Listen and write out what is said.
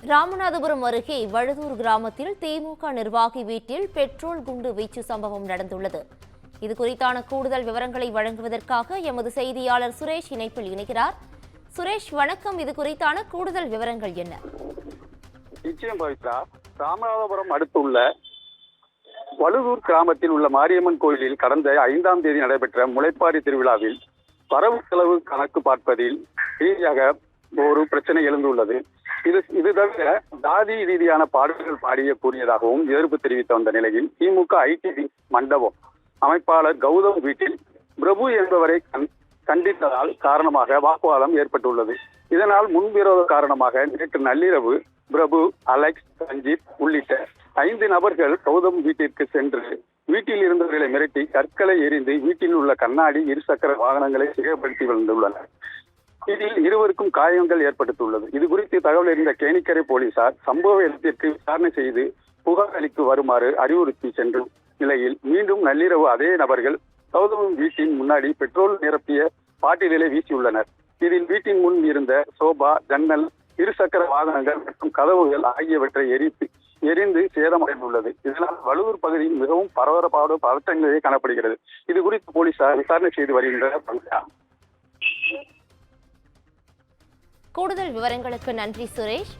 ராமநாதபுரம் அருகே வழுதூர் கிராமத்தில் திமுக நிர்வாகி வீட்டில் பெட்ரோல் குண்டு வீச்சு சம்பவம் நடந்துள்ளது. இது குறித்தான கூடுதல் விவரங்களை வழங்குவதற்காக எமது செய்தியாளர் சுரேஷ் இணைப்பில் இணைகிறார். சுரேஷ், வணக்கம். இது குறித்தான கூடுதல் விவரங்கள் என்ன? நிச்சயம் பவித்ரா, ராமநாதபுரம் அடுத்துள்ள வழுதூர் கிராமத்தில் உள்ள மாரியம்மன் கோயிலில் கடந்த 5ஆம் தேதி நடைபெற்ற முளைப்பாரி திருவிழாவில் வரவு செலவு கணக்கு பார்ப்பதில் ரீதியாக ஒரு பிரச்சனை எழுந்துள்ளது. இது தவிர ஜாதி ரீதியான பாடல்கள் பாடிய கூறியதாகவும் எதிர்ப்பு தெரிவித்த வந்த நிலையில் திமுக ஐடி மண்டபம் அமைப்பாளர் கௌதம் வீட்டில் பிரபு என்பவரை கண்டித்ததால் காரணமாக வாக்குவாதம் ஏற்பட்டுள்ளது. இதனால் முன்விரோத காரணமாக நேற்று நள்ளிரவு பிரபு, அலெக்ஸ், ரஞ்சித் உள்ளிட்ட 5 நபர்கள் கௌதம் வீட்டிற்கு சென்று வீட்டில் இருந்தவர்களை மிரட்டி கற்களை எறிந்து வீட்டில் உள்ள கண்ணாடி, இருசக்கர வாகனங்களை சேதப்படுத்தி வந்துள்ளனர். இதில் இருவருக்கும் காயங்கள் ஏற்பட்டுள்ளது. இது குறித்து தகவல் அறிந்த கேணிக்கரை போலீசார் சம்பவ இடத்திற்கு விசாரணை செய்து புகார் அளித்து வருமாறு அறிவுறுத்தி சென்ற நிலையில் மீண்டும் நள்ளிரவு அதே நபர்கள் கௌதம் வீட்டின் முன்னாடி பெட்ரோல் நிரப்பிய பாட்டில்களை வீசியுள்ளனர். இதில் வீட்டின் முன் இருந்த சோபா, ஜன்னல், இருசக்கர வாகனங்கள் மற்றும் கதவுகள் ஆகியவற்றை எரிந்து சேதமடைந்துள்ளது. இதனால் வழுதூர் பகுதியில் மிகவும் பரபரப்பான பதற்றங்களே காணப்படுகிறது. இது குறித்து போலீசார் விசாரணை செய்து வருகின்றனர். கூடுதல் விவரங்களுக்கு நன்றி சுரேஷ்.